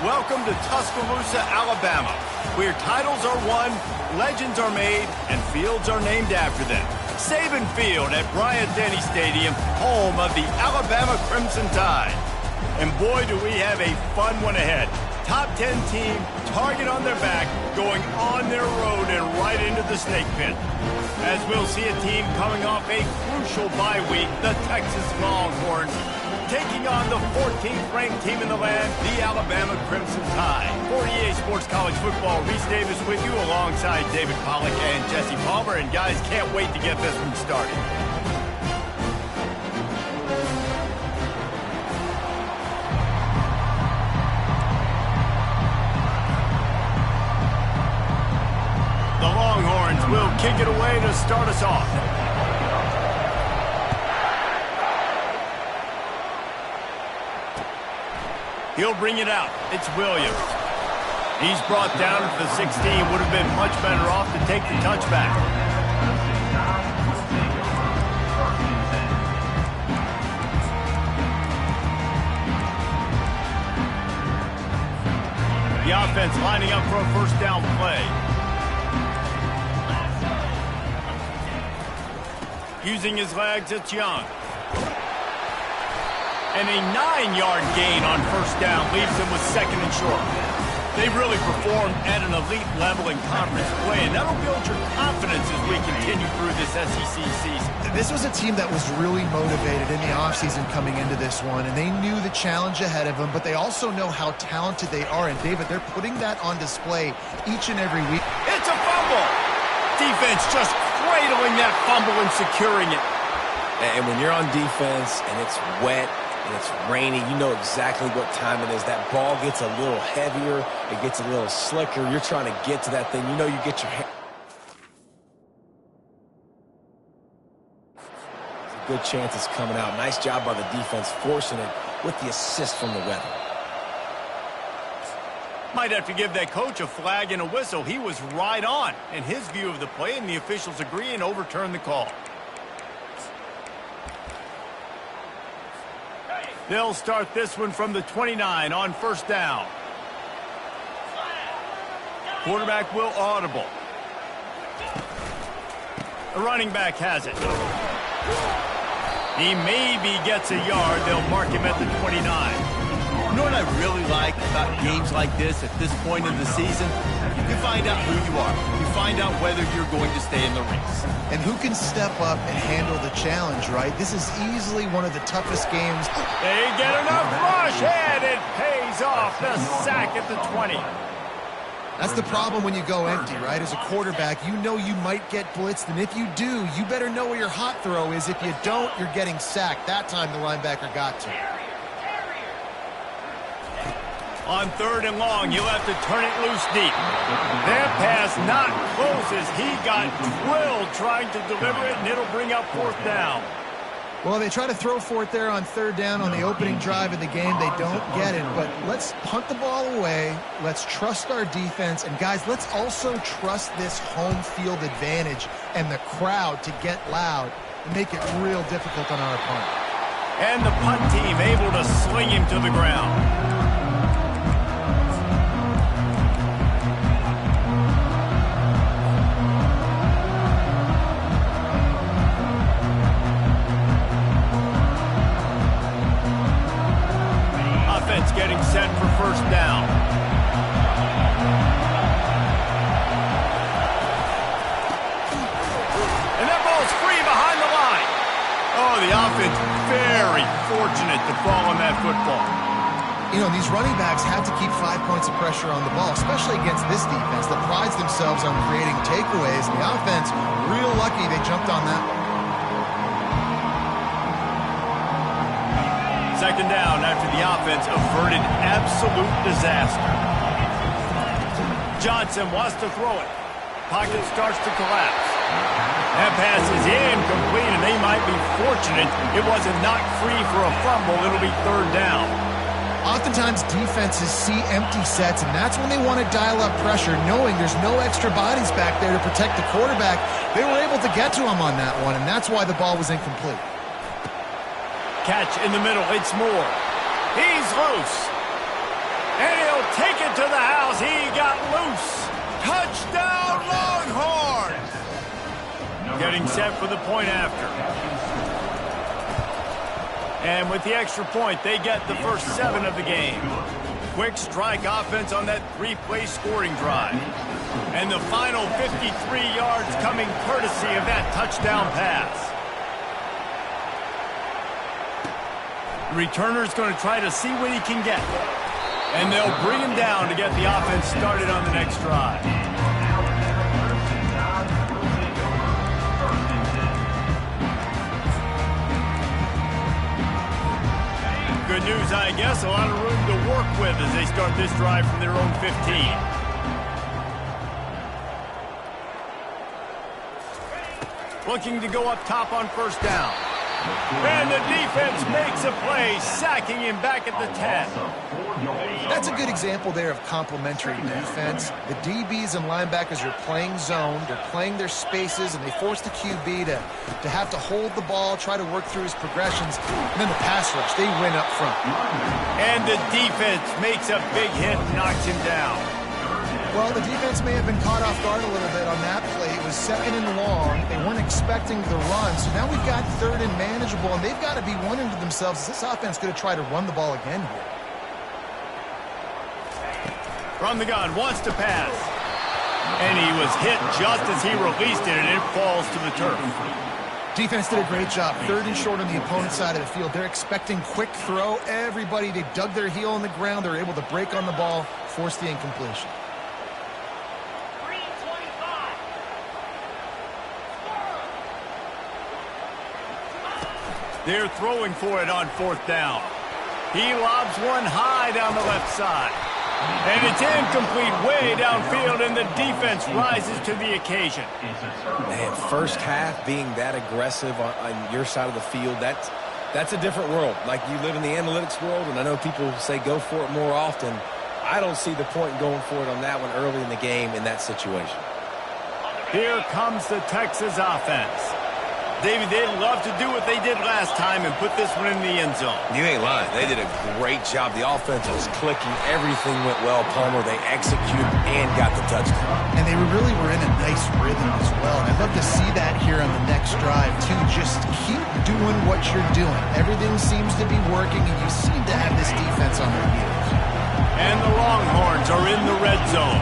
Welcome to Tuscaloosa, Alabama, where titles are won, legends are made, and fields are named after them. Saban Field at Bryant-Denny Stadium, home of the Alabama Crimson Tide. And boy, do we have a fun one ahead. Top 10 team, target on their back, going on their road and right into the snake pit. As we'll see a team coming off a crucial bye week, the Texas Longhorns, taking on the 14th ranked team in the land, the Alabama Crimson Tide. For EA Sports College Football, Reese Davis with you alongside David Pollack and Jesse Palmer. And guys, can't wait to get this one started. The Longhorns will kick it away to start us off. He'll bring it out. It's Williams. He's brought down at the 16. Would have been much better off to take the touchback. The offense lining up for a first down play. Using his legs, it's Young. And a 9-yard gain on first down leaves them with second and short. They've really performed at an elite level in conference play, and that'll build your confidence as we continue through this SEC season. This was a team that was really motivated in the offseason coming into this one, and they knew the challenge ahead of them, but they also know how talented they are. And, David, they're putting that on display each and every week. It's a fumble! Defense just cradling that fumble and securing it. And when you're on defense and it's wet, and it's rainy, you know exactly what time it is. That ball gets a little heavier. It gets a little slicker. You're trying to get to that thing. You know you get your hand. It's a good chance it's coming out. Nice job by the defense forcing it with the assist from the weather. Might have to give that coach a flag and a whistle. He was right on in his view of the play, and the officials agree and overturn the call. They'll start this one from the 29 on first down. Quarterback will audible. The running back has it. He maybe gets a yard. They'll mark him at the 29. You know what I really like about games like this at this point in the season? You find out who you are. You find out whether you're going to stay in the race. And who can step up and handle the challenge, right? This is easily one of the toughest games. They get enough rush, and it pays off. The sack at the 20. That's the problem when you go empty, right? As a quarterback, you know you might get blitzed, and if you do, you better know where your hot throw is. If you don't, you're getting sacked. That time the linebacker got to. On third and long, you'll have to turn it loose deep. That pass not close as he got drilled trying to deliver it, and it'll bring up fourth down. Well, they try to throw for it there on third down on the opening drive of the game. They don't get it, but let's punt the ball away. Let's trust our defense. And, guys, let's also trust this home field advantage and the crowd to get loud and make it real difficult on our opponent. And the punt team able to sling him to the ground. Getting set for first down. And that ball's free behind the line. Oh, the offense very fortunate to fall on that football. You know, these running backs have to keep 5 points of pressure on the ball, especially against this defense that prides themselves on creating takeaways. And the offense, real lucky they jumped on that one. Second down after the offense averted absolute disaster. Johnson wants to throw it. Pocket starts to collapse. That pass is incomplete, and they might be fortunate it wasn't knocked free for a fumble. It'll be third down. Oftentimes defenses see empty sets, and that's when they want to dial up pressure, knowing there's no extra bodies back there to protect the quarterback. They were able to get to him on that one, and that's why the ball was incomplete. Catch in the middle. It's Moore. He's loose. And he'll to the house. He got loose. Touchdown, Longhorns! Getting set for the point after. And with the extra point, they get the first 7 of the game. Quick strike offense on that 3-play scoring drive. And the final 53 yards coming courtesy of that touchdown pass. The returner's going to try to see what he can get. And they'll bring him down to get the offense started on the next drive. Good news, I guess. A lot of room to work with as they start this drive from their own 15. Looking to go up top on first down. And the defense makes a play, sacking him back at the 10. That's a good example there of complementary defense. The DBs and linebackers are playing zone. They're playing their spaces, and they force the QB to have to hold the ball, try to work through his progressions. And then the pass rush, they win up front. And the defense makes a big hit and knocks him down. Well, the defense may have been caught off guard a little bit on that play. It was 2nd and long. They weren't expecting the run. So now we've got 3rd and manageable, and they've got to be wondering to themselves, is this offense going to try to run the ball again here? From the gun, wants to pass. And he was hit just as he released it, and it falls to the turf. Defense did a great job. 3rd and short on the opponent's side of the field. They're expecting quick throw. Everybody, they dug their heel on the ground. They're able to break on the ball, force the incompletion. They're throwing for it on 4th down. He lobs one high down the left side. And it's incomplete way downfield, and the defense rises to the occasion. Man, first half being that aggressive on your side of the field, that's a different world. Like, you live in the analytics world, and I know people say go for it more often. I don't see the point in going for it on that one early in the game in that situation. Here comes the Texas offense. David, they'd love to do what they did last time and put this one in the end zone. You ain't lying. They did a great job. The offense was clicking. Everything went well, Palmer. They executed and got the touchdown. And they really were in a nice rhythm as well. And I'd love to see that here on the next drive, too. Just keep doing what you're doing. Everything seems to be working, and you seem to have this defense on their heels. And the Longhorns are in the red zone.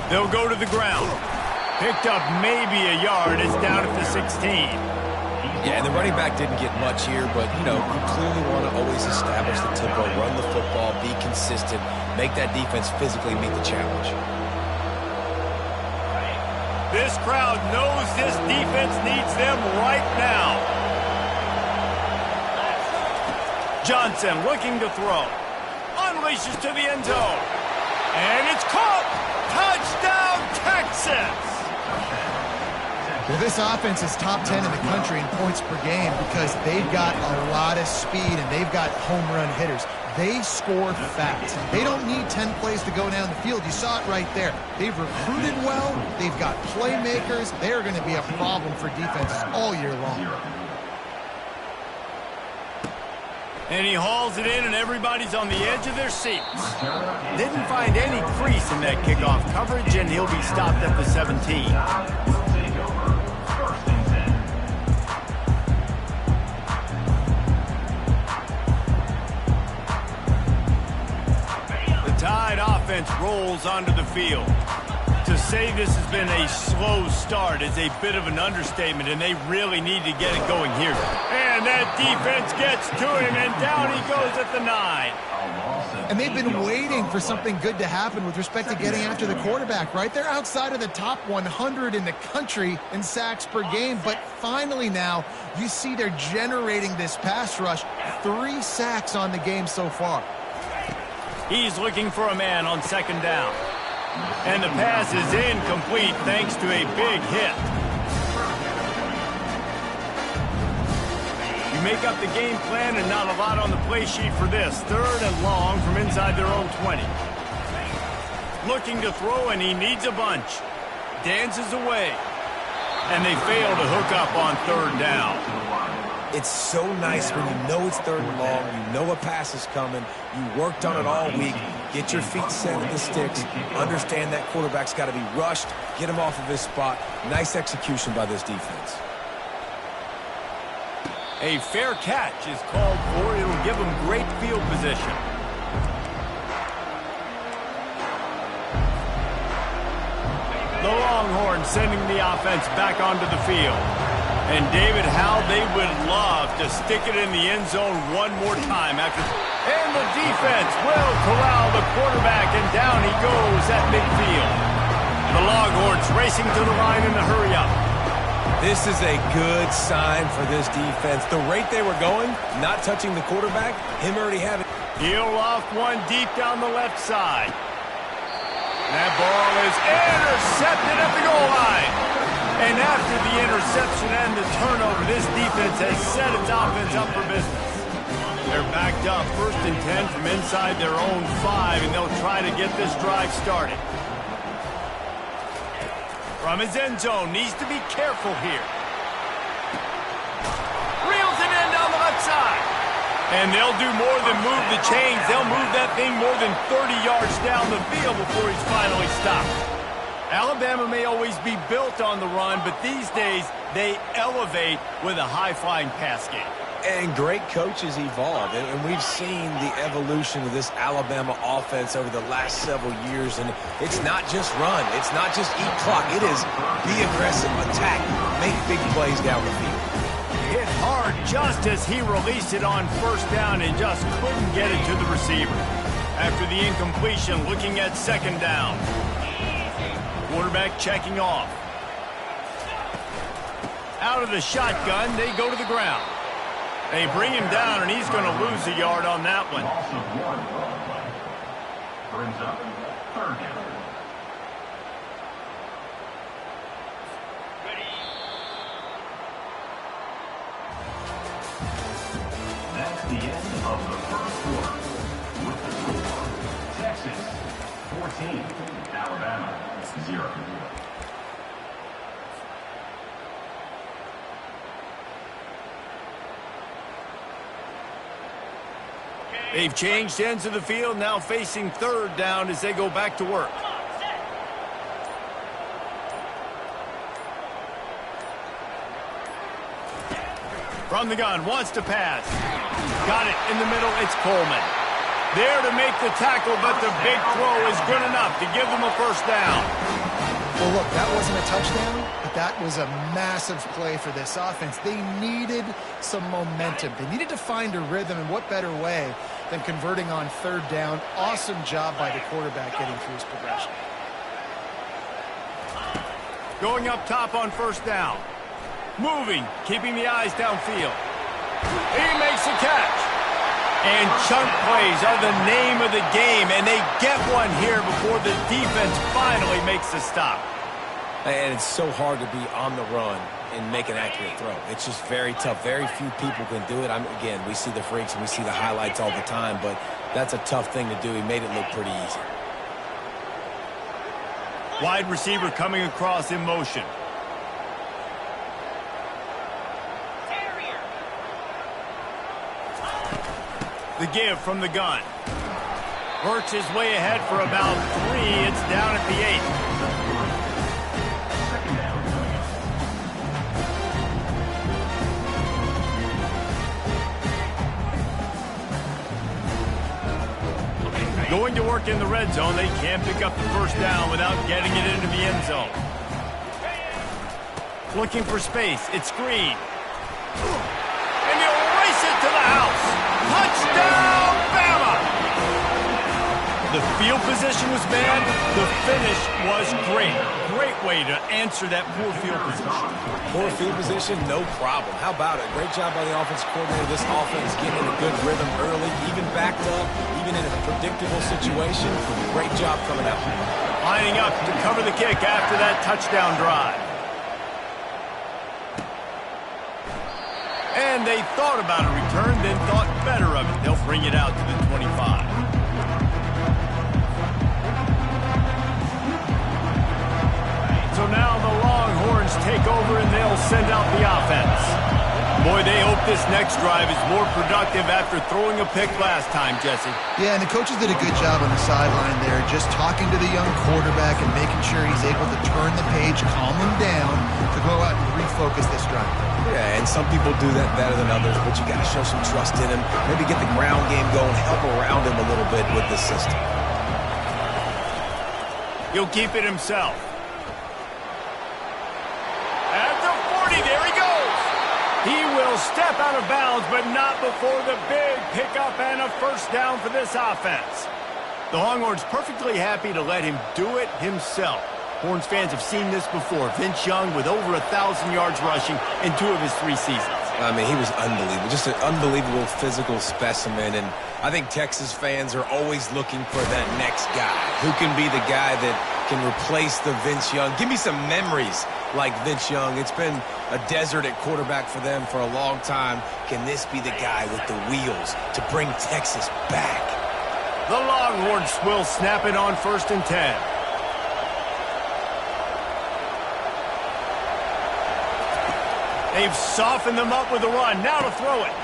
They'll go to the ground. Picked up maybe a yard. It's down at the 16. Yeah, and the running back didn't get much here, but, you clearly want to always establish the tempo, run the football, be consistent, make that defense physically meet the challenge. This crowd knows this defense needs them right now. Johnson looking to throw. Unleashes to the end zone. And it's caught. Touchdown, Texas! Well, this offense is top 10 in the country in points per game because they've got a lot of speed and they've got home run hitters. They score fast. They don't need 10 plays to go down the field. You saw it right there. They've recruited well. They've got playmakers. They're going to be a problem for defenses all year long. And he hauls it in, and everybody's on the edge of their seats. Didn't find any crease in that kickoff coverage, and he'll be stopped at the 17. Tide offense rolls onto the field. To say this has been a slow start is a bit of an understatement, and they really need to get it going here. And that defense gets to him, and down he goes at the 9. And they've been waiting for something good to happen with respect to getting after the quarterback, right? They're outside of the top 100 in the country in sacks per game, but finally now you see they're generating this pass rush. 3 sacks on the game so far. He's looking for a man on 2nd down. And the pass is incomplete thanks to a big hit. You make up the game plan and not a lot on the play sheet for this. 3rd and long from inside their own 20. Looking to throw, and he needs a bunch. Dances away. And they fail to hook up on 3rd down. It's so nice when you know it's 3rd and long, you know a pass is coming, you worked on it all week. Get your feet set at the sticks. Understand that quarterback's got to be rushed. Get him off of his spot. Nice execution by this defense. A fair catch is called for. It'll give him great field position. The Longhorns sending the offense back onto the field. And David, how they would love to stick it in the end zone one more time after. And the defense will corral the quarterback, and down he goes at midfield. The Longhorns racing to the line in the hurry-up. This is a good sign for this defense. The rate they were going, not touching the quarterback, him already having. He'll loft one deep down the left side. That ball is intercepted at the goal line. And after the interception and the turnover, this defense has set its offense up for business. They're backed up 1st and 10 from inside their own 5, and they'll try to get this drive started. From his end zone, needs to be careful here. Reels it in down the left side. And they'll do more than move the chains. They'll move that thing more than 30 yards down the field before he's finally stopped. Alabama may always be built on the run, but these days they elevate with a high-flying pass game. And great coaches evolve, and we've seen the evolution of this Alabama offense over the last several years, and it's not just run, it's not just eat clock, it is be aggressive, attack, make big plays down the field. Hit hard just as he released it on 1st down and just couldn't get it to the receiver. After the incompletion, looking at 2nd down. Quarterback checking off. Out of the shotgun, they go to the ground. They bring him down, and he's going to lose a yard on that one. Brings up 3rd down. That's the end of the 1st quarter. With the score, Texas 14, Alabama 0. They've changed ends of the field, now facing 3rd down as they go back to work. From the gun, wants to pass. Got it in the middle, it's Coleman. There to make the tackle, but the big throw is good enough to give them a 1st down. Well, look, that wasn't a touchdown, but that was a massive play for this offense. They needed some momentum. They needed to find a rhythm, and what better way than converting on 3rd down. Awesome job by the quarterback getting through his progression. Going up top on 1st down. Moving, keeping the eyes downfield. He makes the catch. And chunk plays are the name of the game, and they get one here before the defense finally makes the stop. And it's so hard to be on the run and make an accurate throw. It's just very tough. Very few people can do it. Again, we see the freaks and we see the highlights all the time, but that's a tough thing to do. He made it look pretty easy. Wide receiver coming across in motion. The give from the gun. Works his way ahead for about 3. It's down at the 8. Going to work in the red zone. They can't pick up the 1st down without getting it into the end zone. Looking for space. It's Green. And he'll race it to the house. Touchdown, Bama! The field position was bad. The finish was great. Great way to answer that poor field position. Poor field position, no problem. How about it? Great job by the offensive coordinator. This offense getting in a good rhythm early, even backed up, even in a predictable situation. Great job coming out. Lining up to cover the kick after that touchdown drive. And they thought about a return, then thought better of it. They'll bring it out to the 25. So now the Longhorns take over and they'll send out the offense. Boy, they hope this next drive is more productive after throwing a pick last time, Jesse. Yeah, and the coaches did a good job on the sideline there, just talking to the young quarterback and making sure he's able to turn the page, calm him down to go out and refocus this drive. Yeah, and some people do that better than others, but you got to show some trust in him. Maybe get the ground game going, help around him a little bit with the system. He'll keep it himself. At the 40, there he goes. He will step out of bounds, but not before the big pickup and a first down for this offense. The Longhorns perfectly happy to let him do it himself. Horns fans have seen this before. Vince Young with over 1,000 yards rushing in 2 of his 3 seasons. I mean, he was unbelievable. Just an unbelievable physical specimen. And I think Texas fans are always looking for that next guy. Who can be the guy that can replace the Vince Young? Give me some memories like Vince Young. It's been a desert at quarterback for them for a long time. Can this be the guy with the wheels to bring Texas back? The Longhorns will snap it on 1st and 10. They've softened them up with a run. Now to throw it.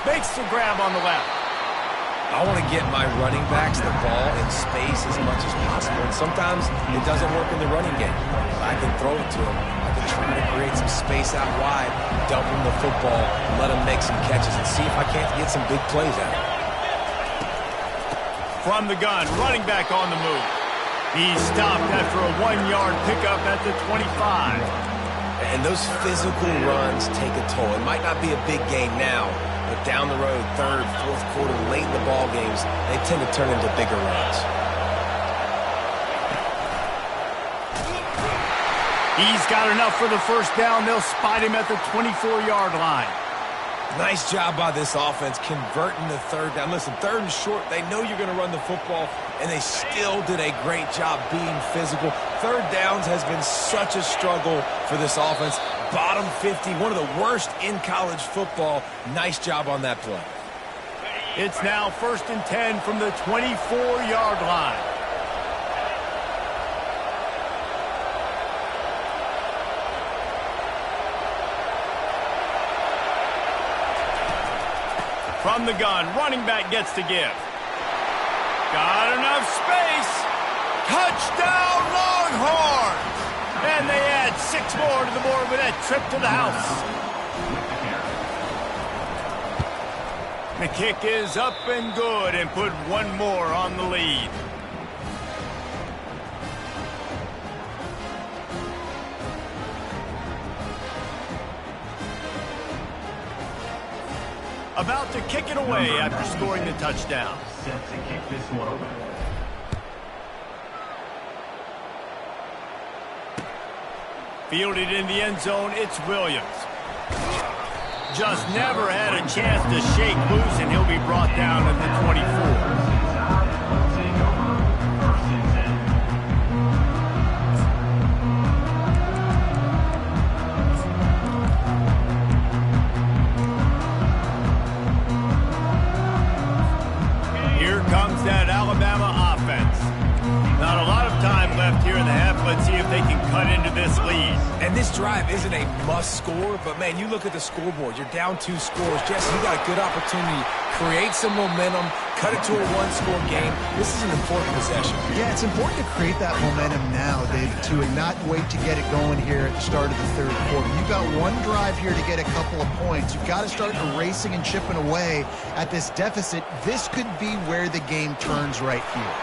Makes the grab on the left. I want to get my running backs the ball in space as much as possible. And sometimes it doesn't work in the running game. I can throw it to them. I can try to create some space out wide, dump them the football, let them make some catches, and see if I can't get some big plays out of it. From the gun, running back on the move. He's stopped after a 1-yard pickup at the 25. And those physical runs take a toll. It might not be a big gain now, but down the road, 3rd, 4th quarter, late in the ball games, they tend to turn into bigger runs. He's got enough for the first down. They'll spot him at the 24-yard line. Nice job by this offense converting the 3rd down. Listen, 3rd and short, they know you're going to run the football, and they still did a great job being physical. 3rd downs has been such a struggle for this offense. Bottom 50, one of the worst in college football. Nice job on that play. It's now 1st and 10 from the 24-yard line. From the gun, running back gets to give. Got enough space. Touchdown, Longhorns! And they add 6 more to the board with that trip to the house. The kick is up and good and put 1 more on the lead. About to kick it away after scoring the touchdown. Set to kick this one away. Fielded in the end zone, it's Williams. Just never had a chance to shake loose, and he'll be brought down at the 24. That Alabama offense. Not a lot of time left here in the half. Let's see if they can cut into this lead. And this drive isn't a must score, but man, you look at the scoreboard. You're down 2 scores. Jesse, you got a good opportunity. Create some momentum. Cut it to a 1-score game. This is an important possession. Yeah, it's important to create that momentum now, David, too, and not wait to get it going here at the start of the 3rd quarter. You've got 1 drive here to get a couple of points. You've got to start erasing and chipping away at this deficit. This could be where the game turns right here.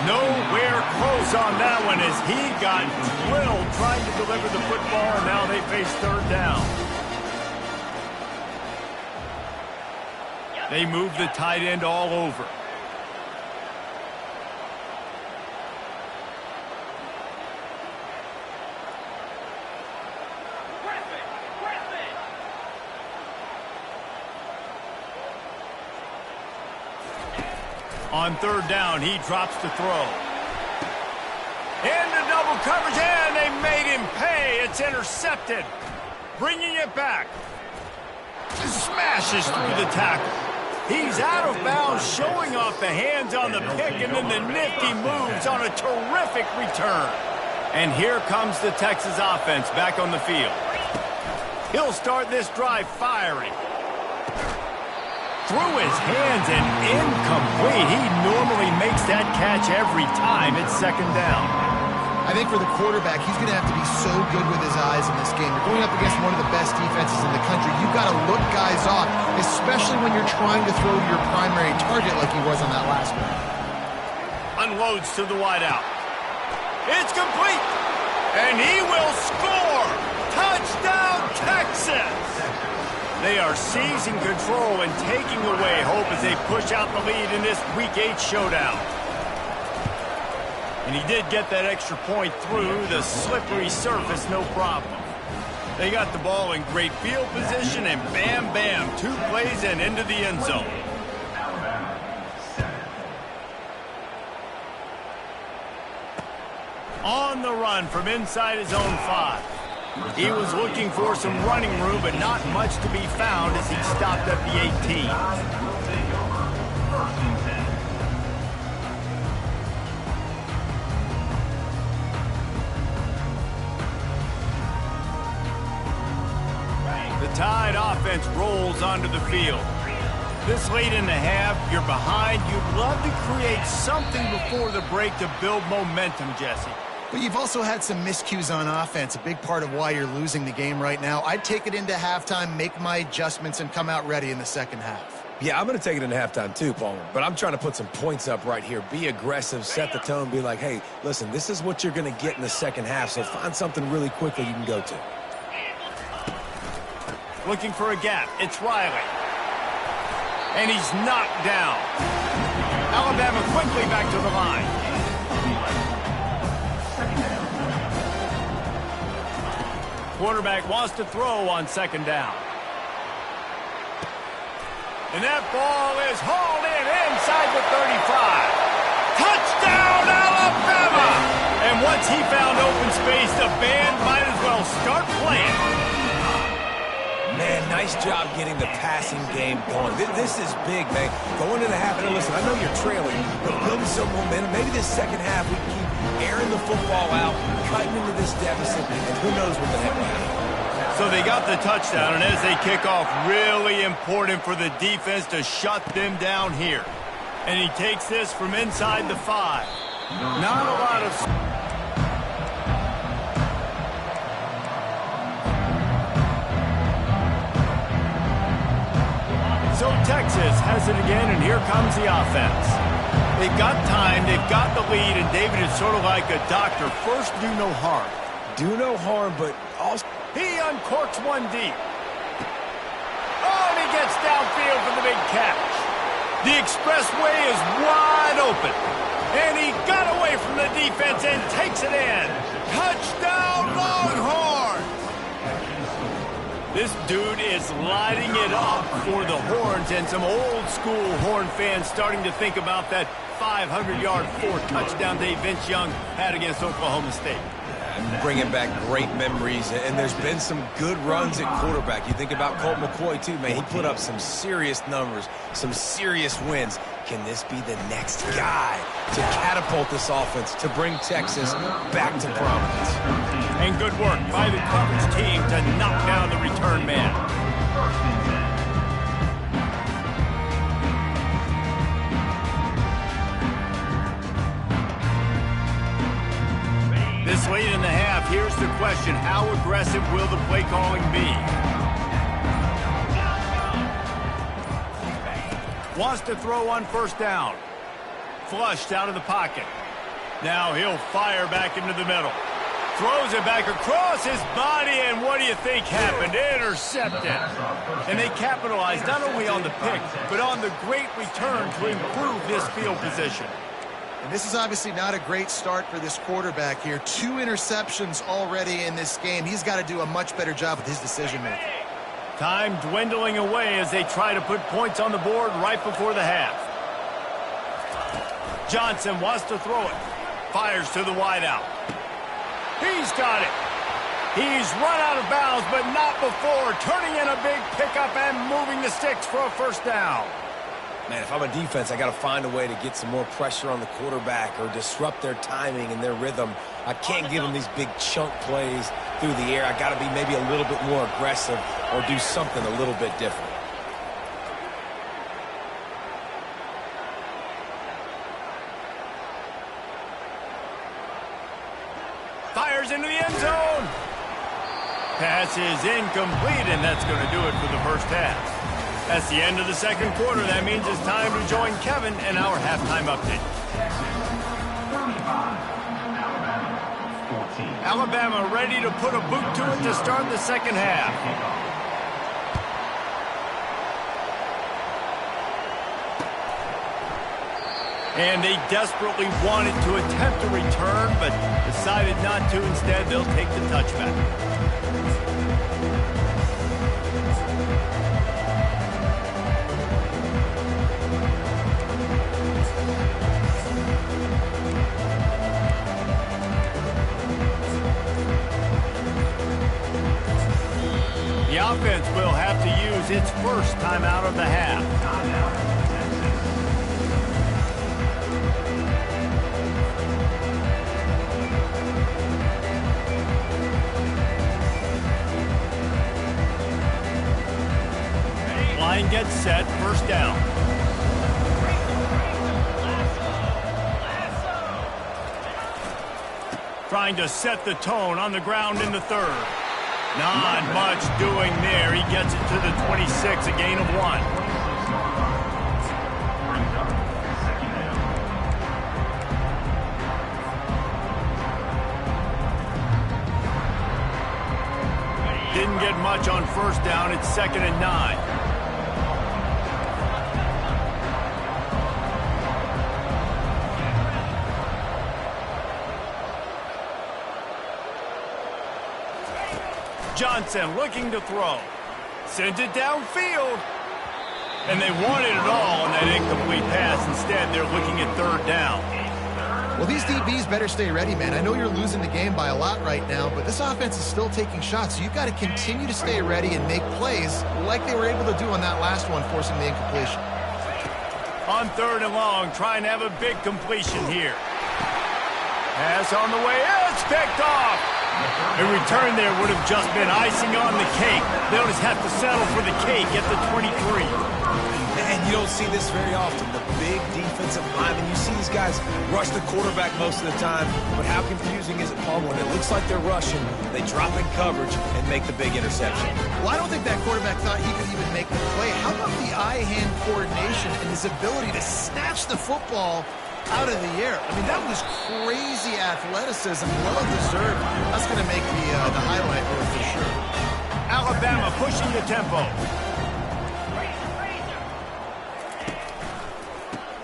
Nowhere close on that one as he got drilled trying to deliver the football, and now they face 3rd down. They move the tight end all over. On 3rd down, he drops to throw. Into double coverage, and they made him pay. It's intercepted. Bringing it back. Smashes through the tackle. He's out of bounds, showing off the hands on the pick, and then the nifty moves on a terrific return. And here comes the Texas offense back on the field. He'll start this drive firing. Through his hands and incomplete. He normally makes that catch every time. It's second down. I think for the quarterback, he's going to have to be so good with his eyes in this game. You're going up against one of the best defenses in the country. You've got to look guys off, especially when you're trying to throw your primary target like he was on that last one. Unloads to the wideout. It's complete. And he will score. Touchdown, Texas. They are seizing control and taking away hope as they push out the lead in this Week 8 showdown. And he did get that extra point through the slippery surface, no problem. They got the ball in great field position, and bam, bam, 2 plays and into the end zone. On the run from inside his own 5. He was looking for some running room, but not much to be found as he stopped at the 18. The Tide offense rolls onto the field. This late in the half, you're behind. You'd love to create something before the break to build momentum, Jesse. But you've also had some miscues on offense, a big part of why you're losing the game right now. I'd take it into halftime, make my adjustments, and come out ready in the second half. Yeah, I'm going to take it into halftime too, Palmer. But I'm trying to put some points up right here. Be aggressive, set the tone, be like, hey, listen, this is what you're going to get in the second half, so find something really quickly you can go to. Looking for a gap. It's Riley. And he's knocked down. Alabama quickly back to the line. Quarterback wants to throw on second down. And that ball is hauled in inside the 35. Touchdown, Alabama! And once he found open space, the band might as well start playing. Man, nice job getting the passing game going. This is big, man. Going into the half, and listen, I know you're trailing, but building some momentum. Maybe this second half we can keep airing the football out, cutting into this deficit, and who knows what the heck will happen. So they got the touchdown, and as they kick off, really important for the defense to shut them down here. And he takes this from inside the 5. Not a lot of... So Texas has it again, and here comes the offense. They've got time, they've got the lead, and David is sort of like a doctor. First, do no harm. Do no harm, but also... He uncorks one deep. Oh, and he gets downfield for the big catch. The expressway is wide open. And he got away from the defense and takes it in. Touchdown, Longhorns! This dude is lighting it up for the Horns, and some old-school Horn fans starting to think about that 500-yard 4-touchdown day Vince Young had against Oklahoma State. Bringing back great memories, and there's been some good runs at quarterback. You think about Colt McCoy, too, man. He put up some serious numbers, some serious wins. Can this be the next guy to catapult this offense, to bring Texas back to prominence? And good work by the coverage team to knock down the return man. This late in the half, here's the question. How aggressive will the play calling be? Wants to throw on first down. Flushed out of the pocket. Now he'll fire back into the middle. Throws it back across his body, and what do you think happened? Intercepted. And they capitalized not only on the pick, but on the great return to improve this field position. And this is obviously not a great start for this quarterback here. 2 interceptions already in this game. He's got to do a much better job with his decision-making. Time dwindling away as they try to put points on the board right before the half. Johnson wants to throw it. Fires to the wideout. He's got it. He's run out of bounds, but not before turning in a big pickup and moving the sticks for a first down. Man, if I'm a defense, I got to find a way to get some more pressure on the quarterback or disrupt their timing and their rhythm. I can't give them these big chunk plays through the air. I got to be maybe a little bit more aggressive or do something a little bit different. Fires into the end zone. Pass is incomplete, and that's going to do it for the first half. That's the end of the second quarter. That means it's time to join Kevin in our halftime update. Alabama ready to put a boot to it to start the second half. And they desperately wanted to attempt a return, but decided not to. Instead, they'll take the touchback. The offense will have to use its first timeout of the half. Line gets set, first down. Trying to set the tone on the ground in the third. Not much doing there. He gets it to the 26, a gain of 1. Didn't get much on first down. It's 2nd and 9. Johnson looking to throw. Sends it downfield. And they wanted it all on that incomplete pass. Instead, they're looking at 3rd down. Well, these DBs better stay ready, man. I know you're losing the game by a lot right now, but this offense is still taking shots, so you've got to continue to stay ready and make plays like they were able to do on that last one, forcing the incompletion. On 3rd and long, trying to have a big completion here. Pass on the way. It's picked off. A return there would have just been icing on the cake. They'll just have to settle for the cake at the 23. And you don't see this very often. The big defensive linemen, you see these guys rush the quarterback most of the time, but how confusing is it, Paul, when it looks like they're rushing, they drop in coverage and make the big interception? Well, I don't think that quarterback thought he could even make the play. How about the eye-hand coordination and his ability to snatch the football out of the air? I mean, that was crazy athleticism, well-deserved. That's going to make the highlight reel for sure. Alabama pushing the tempo.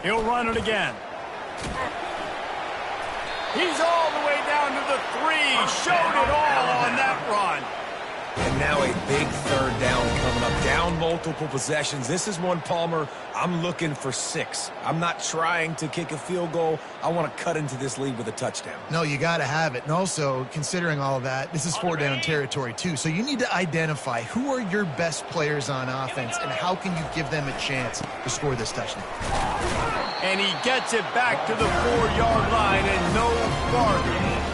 He'll run it again. He's all the way down to the 3. Showed it all on that run. And now a big 3rd down coming up. Down multiple possessions. This is one, Palmer, I'm looking for 6. I'm not trying to kick a field goal. I want to cut into this lead with a touchdown. No, you got to have it. And also, considering all of that, this is 4-down territory too. So you need to identify who are your best players on offense and how can you give them a chance to score this touchdown. And he gets it back to the 4-yard line and no farther.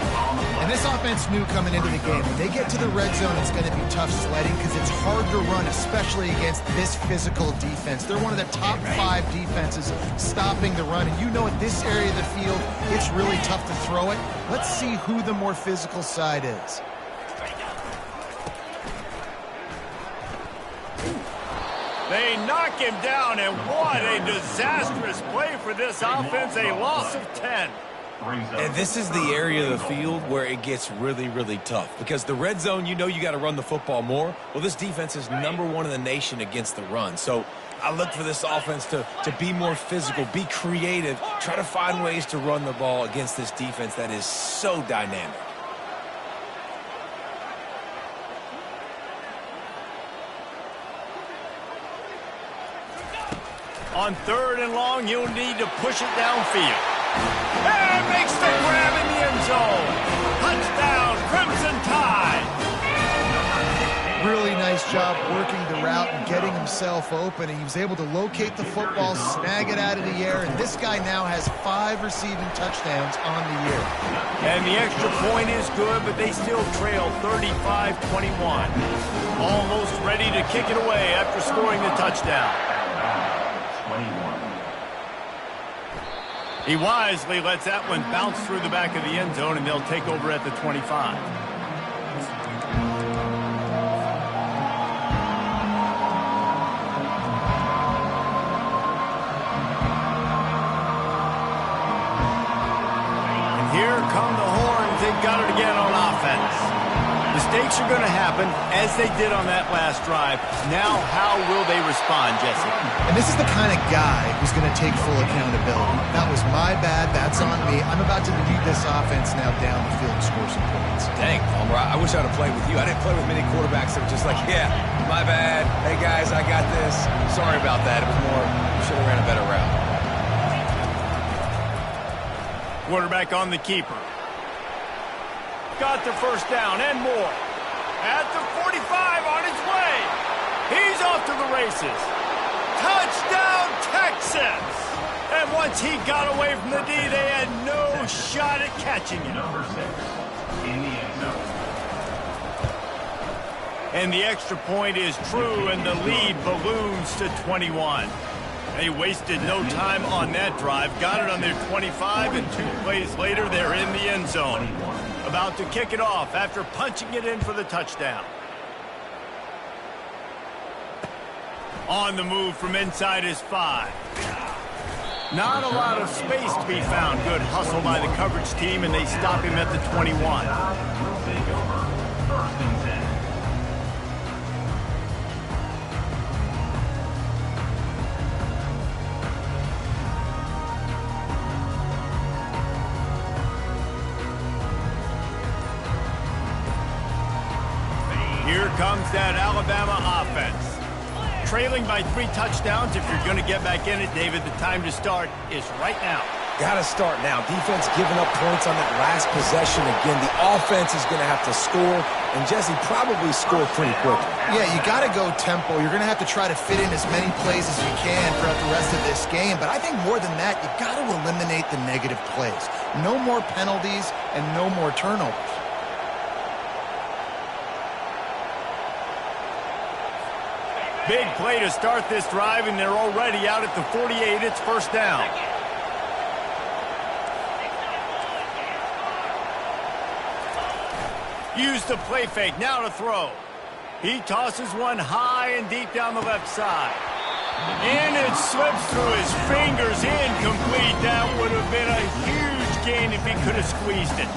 And this offense knew coming into the game, when they get to the red zone, it's going to be tough sledding because it's hard to run, especially against this physical defense. They're one of the top 5 defenses stopping the run. And you know at this area of the field, it's really tough to throw it. Let's see who the more physical side is. They knock him down, and what a disastrous play for this offense. A loss of 10. And this is the area of the field where it gets really, really tough. Because the red zone, you know you got to run the football more. Well, this defense is #1 in the nation against the run. So I look for this offense to be more physical, be creative, try to find ways to run the ball against this defense that is so dynamic. On 3rd and long, you'll need to push it downfield. And makes the grab in the end zone. Touchdown, Crimson Tide. Really nice nice job working the route and getting himself open. And he was able to locate the football, snag it out of the air, and this guy now has 5 receiving touchdowns on the year. And the extra point is good, but they still trail 35-21. Almost ready to kick it away after scoring the touchdown. 21. He wisely lets that one bounce through the back of the end zone, and they'll take over at the 25. And here come the horns. They've got it again on offense. Mistakes are going to happen, as they did on that last drive. Now, how will they respond, Jesse? And this is the kind of guy who's going to take full accountability. That was my bad. That's on me. I'm about to lead this offense now down the field and score some points. Dang, Palmer, I wish I'd have played with you. I didn't play with many quarterbacks that were just like, yeah, my bad. Hey, guys, I got this. Sorry about that. It was more, should have ran a better route. Quarterback on the keeper. Got the first down and more. At the 45 on his way. He's off to the races. Touchdown, Texas! And once he got away from the D, they had no shot at catching him. Number 6 in the end zone. And the extra point is true, and the lead balloons to 21. They wasted no time on that drive. Got it on their 25, and 2 plays later, they're in the end zone. About to kick it off after punching it in for the touchdown. On the move from inside his 5. Not a lot of space to be found. Good hustle by the coverage team, and they stop him at the 21. Will take over. 1st and 10. Here comes that Alabama offense. Trailing by 3 touchdowns. If you're going to get back in it, David, the time to start is right now. Got to start now. Defense giving up points on that last possession. Again, the offense is going to have to score, and Jesse probably score pretty quickly. Yeah, you got to go tempo. You're going to have to try to fit in as many plays as you can throughout the rest of this game. But I think more than that, you got to eliminate the negative plays. No more penalties and no more turnovers. Big play to start this drive, and they're already out at the 48. It's first down. Use the play fake. Now to throw. He tosses one high and deep down the left side. And it slips through his fingers. Incomplete. That would have been a huge gain if he could have squeezed it.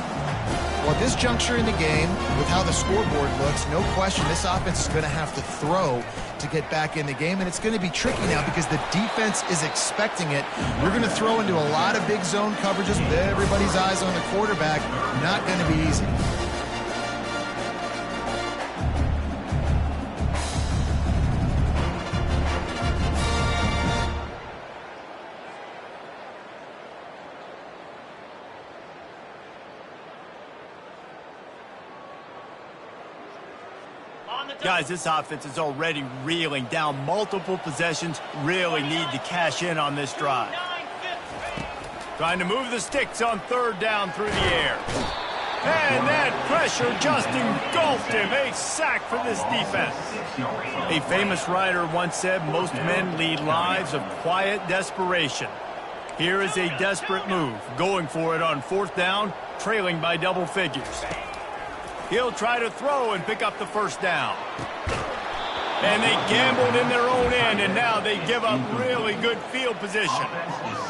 Well, at this juncture in the game, with how the scoreboard looks, no question this offense is going to have to throw to get back in the game, and it's going to be tricky now because the defense is expecting it. We're going to throw into a lot of big zone coverages with everybody's eyes on the quarterback. Not going to be easy. Guys, this offense is already reeling down multiple possessions. Really need to cash in on this drive. Trying to move the sticks on 3rd down through the air. And that pressure just engulfed him. A sack for this defense. A famous writer once said, most men lead lives of quiet desperation. Here is a desperate move. Going for it on 4th down, trailing by double figures. He'll try to throw and pick up the first down. And they gambled in their own end, and now they give up really good field position.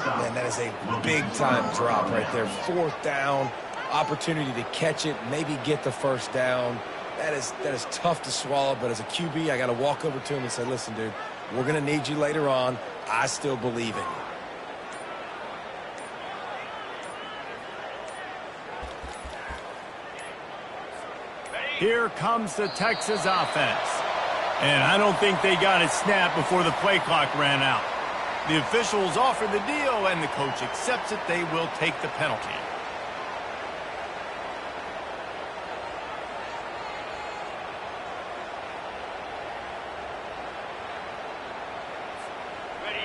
Man, that is a big-time drop right there. 4th down, opportunity to catch it, maybe get the first down. That is tough to swallow, but as a QB, I got to walk over to him and say, listen, dude, we're going to need you later on. I still believe in you. Here comes the Texas offense. And I don't think they got it snapped before the play clock ran out. The officials offer the deal, and the coach accepts it. They will take the penalty.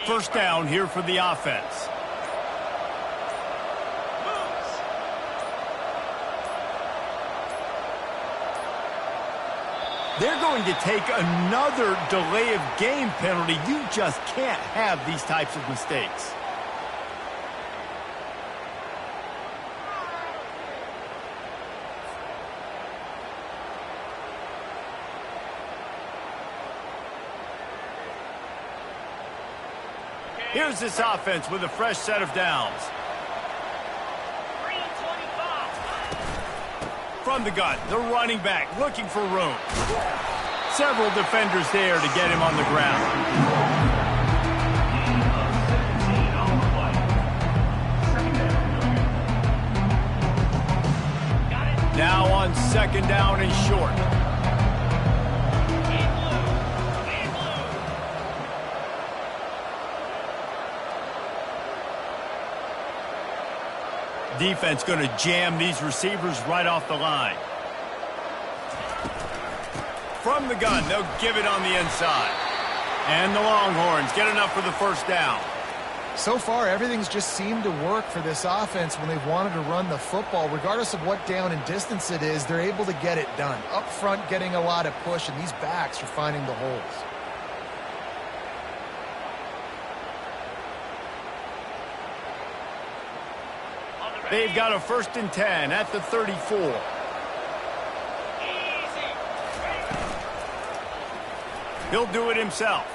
First down here for the offense. They're going to take another delay of game penalty. You just can't have these types of mistakes. Here's this offense with a fresh set of downs. From the gun, the running back looking for room. Several defenders there to get him on the ground. Now on second down and short. Defense going to jam these receivers right off the line. From the gun, they'll give it on the inside. And the Longhorns get enough for the first down. So far, everything's just seemed to work for this offense when they've wanted to run the football. Regardless of what down and distance it is, they're able to get it done. Up front, getting a lot of push, and these backs are finding the holes. They've got a 1st and 10 at the 34. He'll do it himself.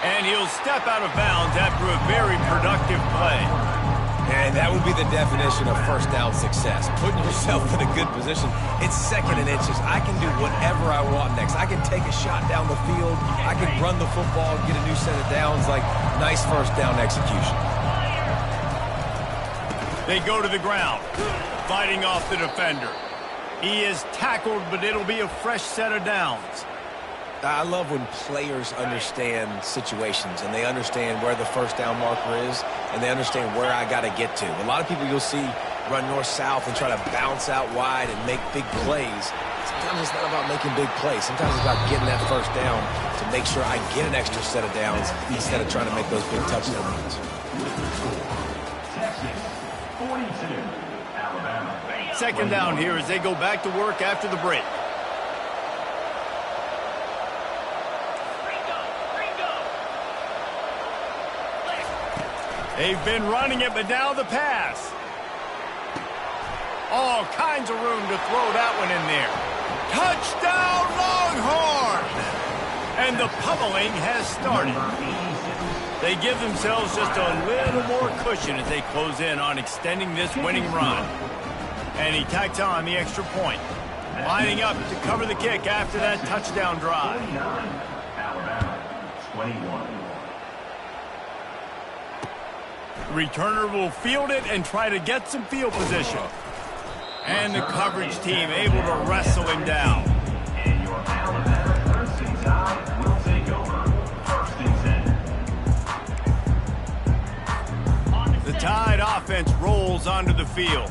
And he'll step out of bounds after a very productive play. And that would be the definition of first down success. Putting yourself in a good position. It's 2nd and inches. I can do whatever I want next. I can take a shot down the field. I can run the football, get a new set of downs. Like, nice first down execution. They go to the ground, fighting off the defender. He is tackled, but it'll be a fresh set of downs. I love when players understand situations and they understand where the first down marker is and they understand where I got to get to. A lot of people you'll see run north-south and try to bounce out wide and make big plays. Sometimes it's not about making big plays. Sometimes it's about getting that first down to make sure I get an extra set of downs instead of trying to make those big touchdown runs. Texas, 42, Alabama. Second down here as they go back to work after the break. They've been running it, but now the pass. All kinds of room to throw that one in there. Touchdown, Longhorn! And the pummeling has started. They give themselves just a little more cushion as they close in on extending this winning run. And he tacks on the extra point. Lining up to cover the kick after that touchdown drive. 29, Alabama, 21. Returner will field it and try to get some field position. And the coverage team able to wrestle him down. And your Alabama Crimson Tide will take over 1st and 10. The Tide offense rolls onto the field.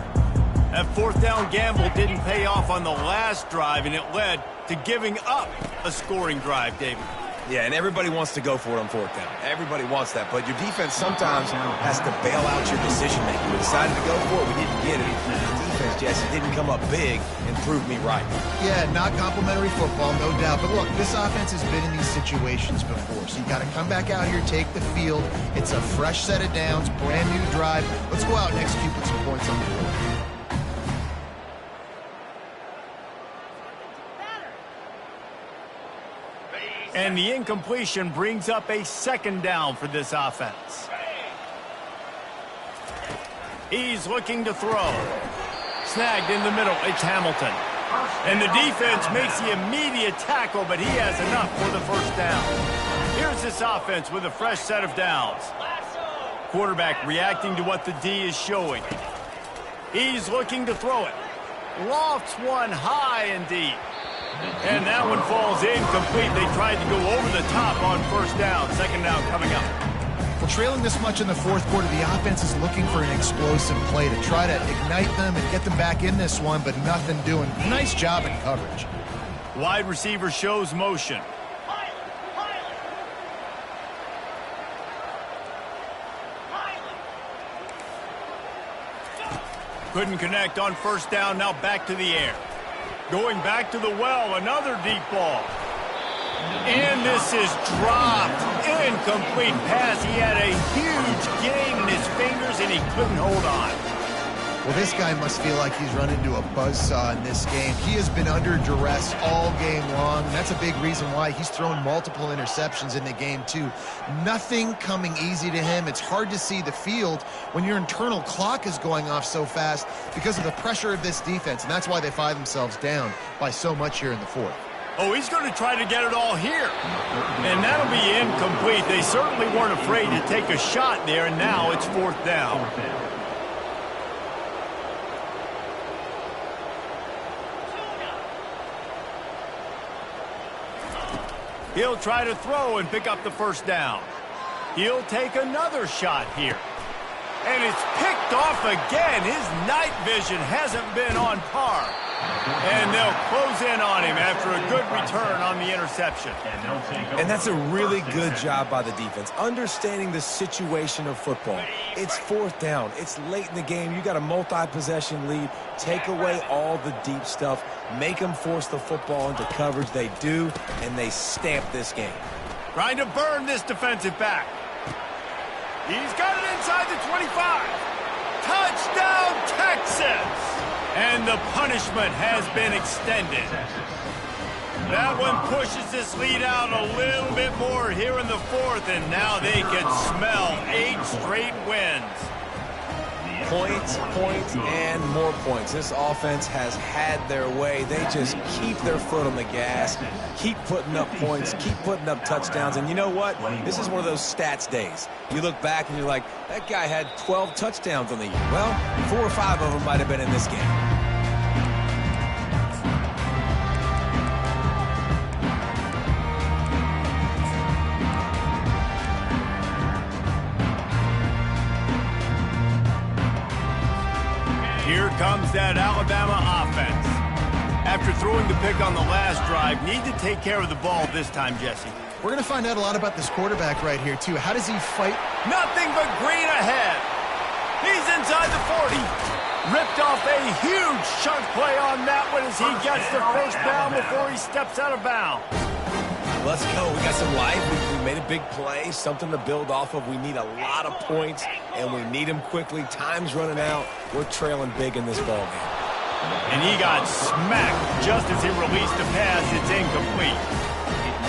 That 4th down gamble didn't pay off on the last drive, and it led to giving up a scoring drive, David. Yeah, and everybody wants to go for it on 4th down. Everybody wants that, but your defense sometimes has to bail out your decision-making. We decided to go for it, we didn't get it. The defense, Jesse, didn't come up big and prove me right. Yeah, not complimentary football, no doubt. But look, this offense has been in these situations before, so you got to come back out here, take the field. It's a fresh set of downs, brand new drive. Let's go out and execute with some points on the board. And the incompletion brings up a 2nd down for this offense. He's looking to throw. Snagged in the middle, it's Hamilton. And the defense makes the immediate tackle, but he has enough for the first down. Here's this offense with a fresh set of downs. Quarterback reacting to what the D is showing. He's looking to throw it. Lofts one high and deep. And that one falls incomplete. They tried to go over the top on 1st down. 2nd down coming up. Well, trailing this much in the 4th quarter, the offense is looking for an explosive play to try to ignite them and get them back in this one, but nothing doing. Nice job in coverage. Wide receiver shows motion. Couldn't connect on first down, now back to the air. Going back to the well, another deep ball. And this is dropped. Incomplete pass. He had a huge gain in his fingers, and he couldn't hold on. Well, this guy must feel like he's run into a buzzsaw in this game. He has been under duress all game long, and that's a big reason why he's thrown multiple interceptions in the game, too. Nothing coming easy to him. It's hard to see the field when your internal clock is going off so fast because of the pressure of this defense, and that's why they find themselves down by so much here in the fourth. Oh, he's going to try to get it all here. And that'll be incomplete. They certainly weren't afraid to take a shot there, and now it's fourth down. He'll try to throw and pick up the first down. He'll take another shot here. And it's picked off again. His night vision hasn't been on par. And they'll close in on him after a good return on the interception. And that's a really good job by the defense, understanding the situation of football. It's fourth down. It's late in the game. You got a multi-possession lead. Take away all the deep stuff. Make them force the football into coverage. They do, and they stamp this game. Trying to burn this defensive back. He's got it inside the 25. Touchdown, Texas! And the punishment has been extended. That one pushes this lead out a little bit more here in the fourth, and now they can smell 8 straight wins. Points, points, and more points. This offense has had their way. They just keep their foot on the gas, keep putting up points, keep putting up touchdowns. And you know what? This is one of those stats days. You look back and you're like, that guy had 12 touchdowns on the year. Well, 4 or 5 of them might have been in this game. Here comes that Alabama offense. After throwing the pick on the last drive, need to take care of the ball this time, Jesse. We're going to find out a lot about this quarterback right here, too. How does he fight? Nothing but green ahead. He's inside the 40. Ripped off a huge chunk play on that one as he gets the first down before he steps out of bounds. Let's go. We got some life. We made a big play, something to build off of. We need a lot of points, and we need them quickly. Time's running out. We're trailing big in this ball game. And he got smacked just as he released the pass. It's incomplete.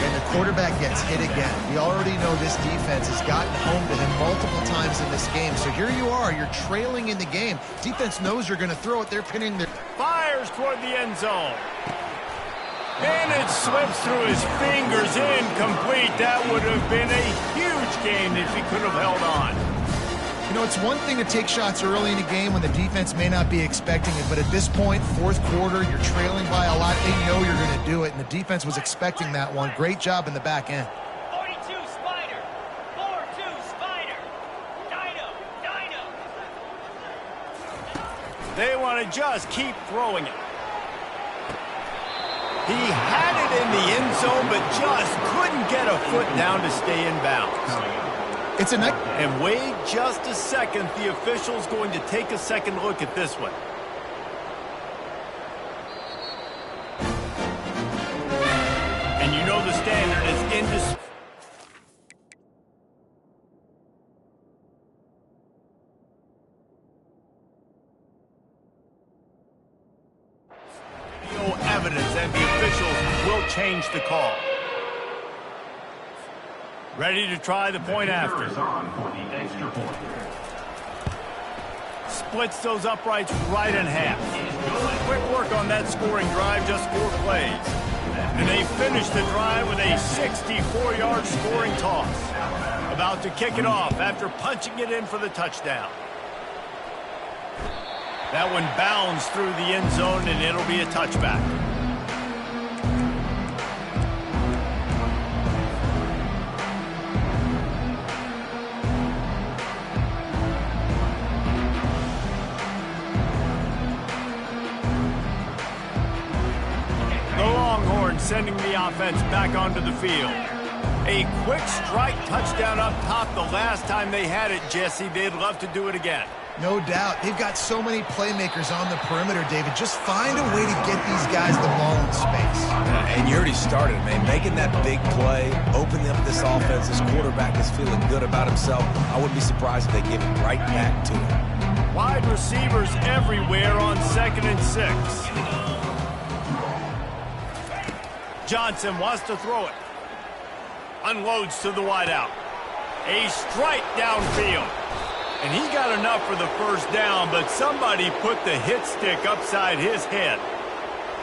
And the quarterback gets hit again. We already know this defense has gotten home to him multiple times in this game. So here you are. You're trailing in the game. Defense knows you're going to throw it. They're pinning their... Fires toward the end zone. And it slips through his fingers, incomplete. That would have been a huge gain if he could have held on. You know, it's one thing to take shots early in a game when the defense may not be expecting it, but at this point, fourth quarter, you're trailing by a lot. They know you're going to do it, and the defense was expecting that one. Great job in the back end. 42 Spider, 4-2 Spider, Dino. They want to just keep throwing it. He had it in the end zone, but just couldn't get a foot down to stay in bounds. It's a nice... And wait just a second. The official's going to take a second look at this one. And you know the standard is indisputable. Evidence, and the officials will change the call. Ready to try the point after. Splits those uprights right in half. Quick work on that scoring drive, just 4 plays. And they finish the drive with a 64-yard scoring toss. About to kick it off after punching it in for the touchdown. That one bounds through the end zone, and it'll be a touchback. The Longhorns sending the offense back onto the field. A quick strike touchdown up top the last time they had it, Jesse. They'd love to do it again. No doubt. They've got so many playmakers on the perimeter, David. Just find a way to get these guys the ball in space. And you already started, man. Making that big play, opening up this offense. This quarterback is feeling good about himself. I wouldn't be surprised if they give it right back to him. Wide receivers everywhere on 2nd and 6. Johnson wants to throw it. Unloads to the wideout. A strike downfield. And he got enough for the first down, but somebody put the hit stick upside his head.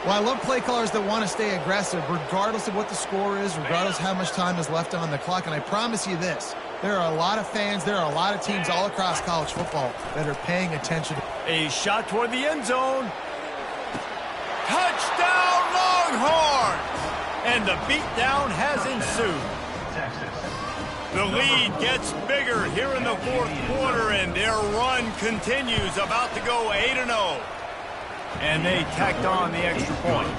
Well, I love play callers that want to stay aggressive, regardless of what the score is, regardless of how much time is left on the clock. And I promise you this, there are a lot of fans, there are a lot of teams all across college football that are paying attention. A shot toward the end zone. Touchdown, Longhorns! And the beatdown has ensued. The lead gets bigger here in the 4th quarter, and their run continues, about to go 8-0. And they tacked on the extra point.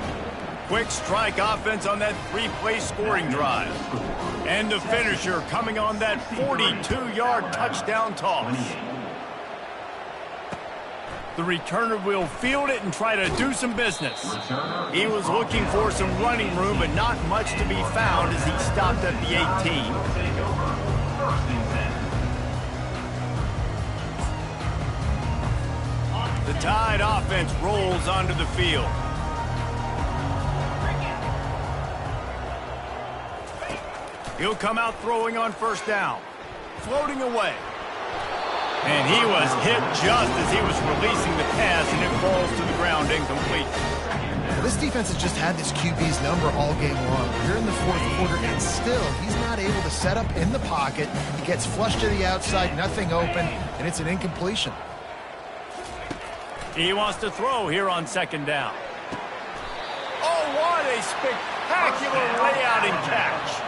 Quick strike offense on that 3-play scoring drive. And the finisher coming on that 42-yard touchdown toss. The returner will field it and try to do some business. He was looking for some running room, but not much to be found as he stopped at the 18. The Tide offense rolls onto the field. He'll come out throwing on 1st down. Floating away. And he was hit just as he was releasing the pass, and it falls to the ground incomplete. This defense has just had this QB's number all game long. We're in the 4th quarter, and still, he's not able to set up in the pocket. He gets flushed to the outside, nothing open, and it's an incompletion. He wants to throw here on 2nd down. Oh, what a spectacular layout and catch.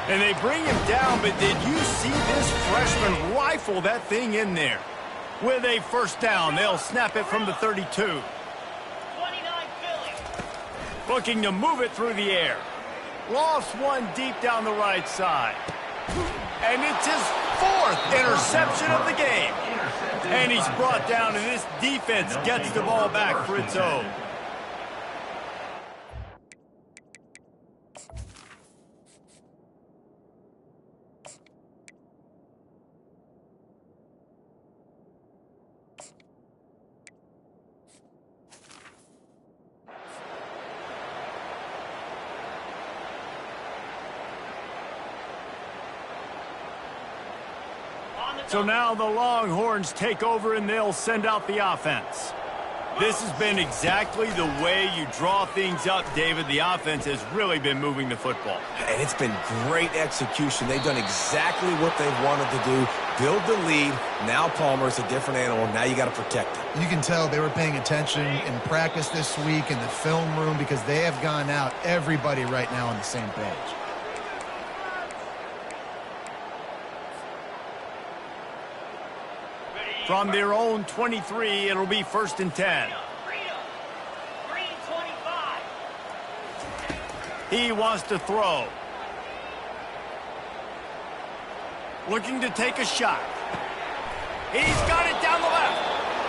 And they bring him down, but did you see this freshman rifle that thing in there? With a 1st down, they'll snap it from the 32. 29 Philly. Looking to move it through the air. Lost one deep down the right side. And it's his 4th interception of the game. And he's brought down, and this defense gets the ball back for its own. So now the Longhorns take over, and they'll send out the offense. This has been exactly the way you draw things up, David. The offense has really been moving the football. And it's been great execution. They've done exactly what they've wanted to do. Build the lead. Now Palmer's a different animal. Now you got to protect him. You can tell they were paying attention in practice this week in the film room because they have gone out, everybody right now on the same page. From their own 23, it'll be 1st and 10. Green 25. He wants to throw. Looking to take a shot. He's got it down the left.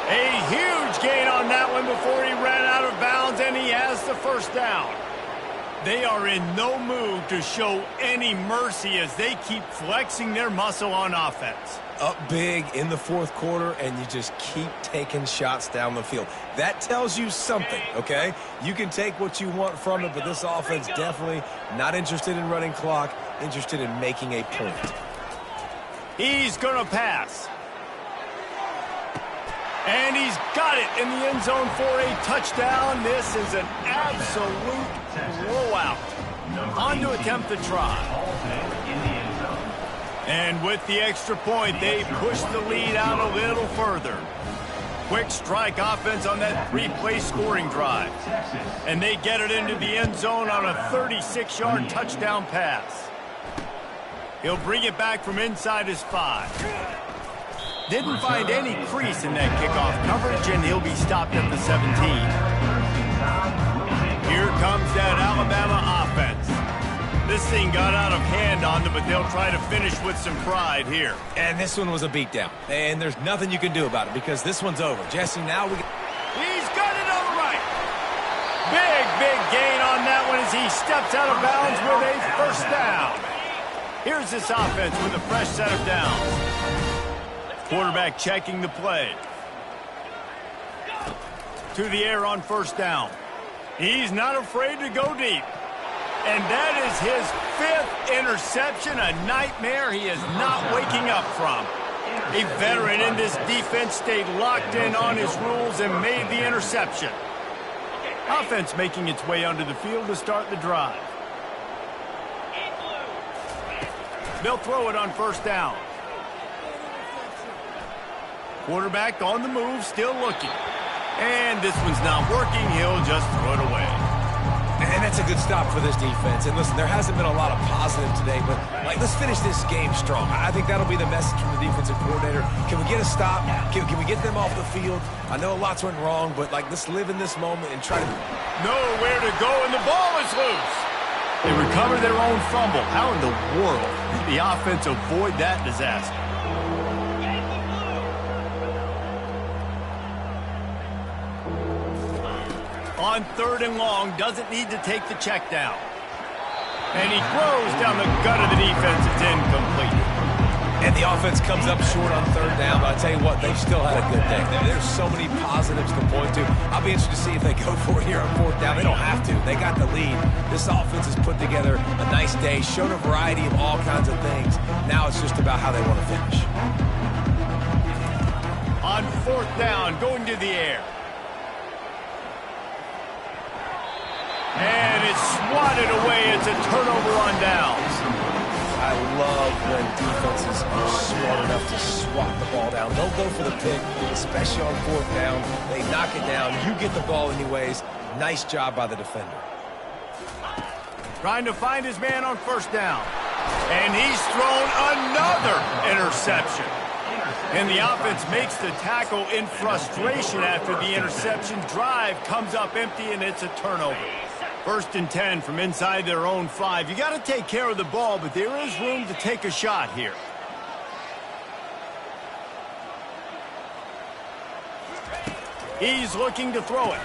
A huge gain on that one before he ran out of bounds, and he has the 1st down. They are in no mood to show any mercy as they keep flexing their muscle on offense. Up big in the 4th quarter, and you just keep taking shots down the field. That tells you something, okay? You can take what you want from it, but this offense definitely not interested in running clock, interested in making a point. He's going to pass. And he's got it in the end zone for a touchdown. This is an absolute blowout. On to attempt the try. And with the extra point, they push the lead out a little further. Quick strike offense on that 3-play scoring drive. And they get it into the end zone on a 36-yard touchdown pass. He'll bring it back from inside his 5. Didn't find any crease in that kickoff coverage, and he'll be stopped at the 17. Here comes that Alabama offense. This thing got out of hand on them, but they'll try to finish with some pride here. And this one was a beatdown. And there's nothing you can do about it because this one's over. Jesse, now we... He's got it on the right. Big gain on that one as he steps out of bounds with a first down. Here's this offense with a fresh set of downs. Quarterback checking the play. To the air on first down. He's not afraid to go deep. And that is his 5th interception, a nightmare he is not waking up from. A veteran in this defense stayed locked in on his rules and made the interception. Offense making its way onto the field to start the drive. They'll throw it on first down. Quarterback on the move, still looking. And this one's not working. He'll just throw it away. And that's a good stop for this defense. And listen, there hasn't been a lot of positive today, but let's finish this game strong. I think that'll be the message from the defensive coordinator. Can we get a stop? Can we get them off the field? I know lots went wrong, but let's live in this moment and try to... Nowhere to go, and the ball is loose. They recover their own fumble. How in the world did the offense avoid that disaster? On 3rd and long, doesn't need to take the check down. And he throws down the gut of the defense. It's incomplete. And the offense comes up short on 3rd down, but I tell you what, they've still had a good day. There's so many positives to point to. I'll be interested to see if they go for it here on 4th down. They don't have to. They got the lead. This offense has put together a nice day, shown a variety of all kinds of things. Now it's just about how they want to finish. On 4th down, going to the air. And it's swatted away. It's a turnover on downs. I love when defenses are smart enough to swat the ball down. They'll go for the pick, especially on 4th down. They knock it down. You get the ball anyways. Nice job by the defender. Trying to find his man on 1st down. And he's thrown another interception. And the offense makes the tackle in frustration after the interception. Drive comes up empty, and it's a turnover. 1st and 10 from inside their own 5. You got to take care of the ball, but there is room to take a shot here. He's looking to throw it.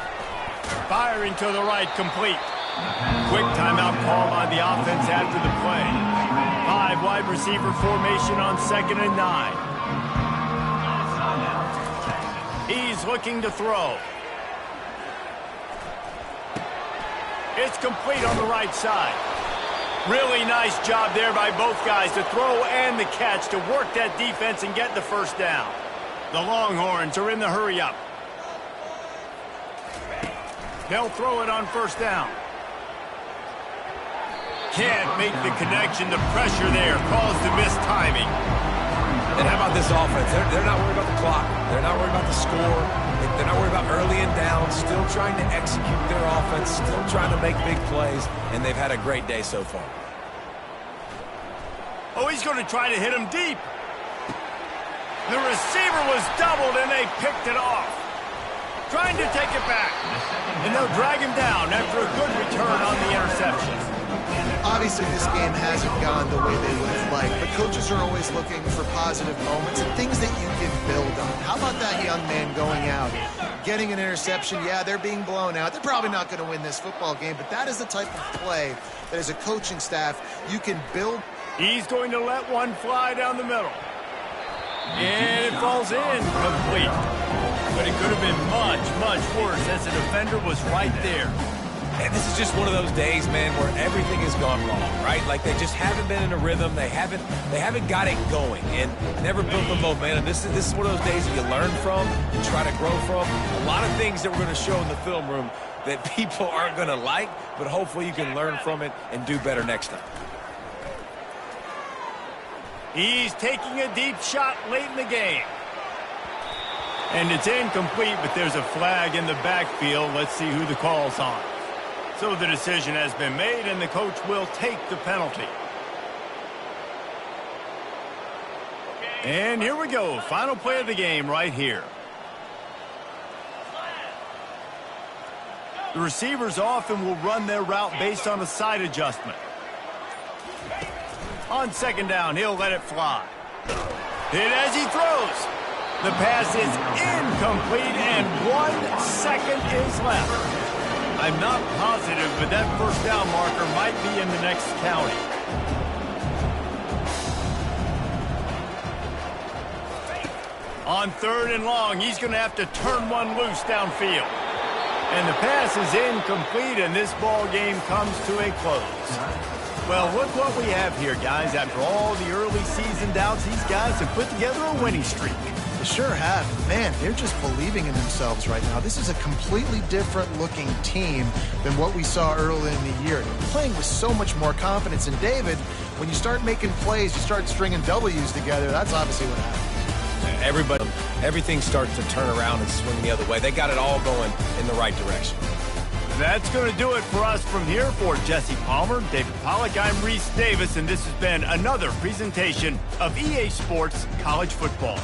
Firing to the right, complete. Quick timeout call by the offense after the play. 5 wide receiver formation on 2nd and 9. He's looking to throw. It's complete on the right side. Really nice job there by both guys to throw and the catch to work that defense and get the 1st down. The Longhorns are in the hurry-up. They'll throw it on 1st down. Can't make the connection. The pressure there caused the missed timing. And how about this offense? They're not worried about the clock. They're not worried about the score. They're not worried about early and down. Still trying to execute their offense. Still trying to make big plays. And they've had a great day so far. Oh, he's going to try to hit him deep. The receiver was doubled, and they picked it off. Trying to take it back. And they'll drag him down after a good return on the interception. Obviously, this game hasn't gone the way they would have liked, but coaches are always looking for positive moments and things that you can build on. How about that young man going out, getting an interception? Yeah, they're being blown out. They're probably not going to win this football game, but that is the type of play that as a coaching staff you can build. He's going to let one fly down the middle. And it falls in, complete. But it could have been much worse as the defender was right there. And this is just one of those days, man, where everything has gone wrong, right? Like they just haven't been in a rhythm. They haven't got it going and never built the momentum. This is one of those days that you learn from, you try to grow from. A lot of things that we're going to show in the film room that people aren't going to like, but hopefully you can learn from it and do better next time. He's taking a deep shot late in the game. And it's incomplete, but there's a flag in the backfield. Let's see who the call's on. So the decision has been made, and the coach will take the penalty. And here we go. Final play of the game right here. The receivers often will run their route based on a side adjustment. On second down, he'll let it fly. Hit as he throws. The pass is incomplete, and 1 second is left. I'm not positive, but that first down marker might be in the next county. On third and long, he's going to have to turn one loose downfield. And the pass is incomplete, and this ball game comes to a close. Well, look what we have here, guys. After all the early season doubts, these guys have put together a winning streak. They sure have. Man, they're just believing in themselves right now. This is a completely different looking team than what we saw early in the year. They're playing with so much more confidence. And David, when you start making plays, you start stringing W's together, that's obviously what happens. Everything starts to turn around and swing the other way. They got it all going in the right direction. That's going to do it for us from here. For Jesse Palmer, David Pollack, I'm Reese Davis, and this has been another presentation of EA Sports College Football.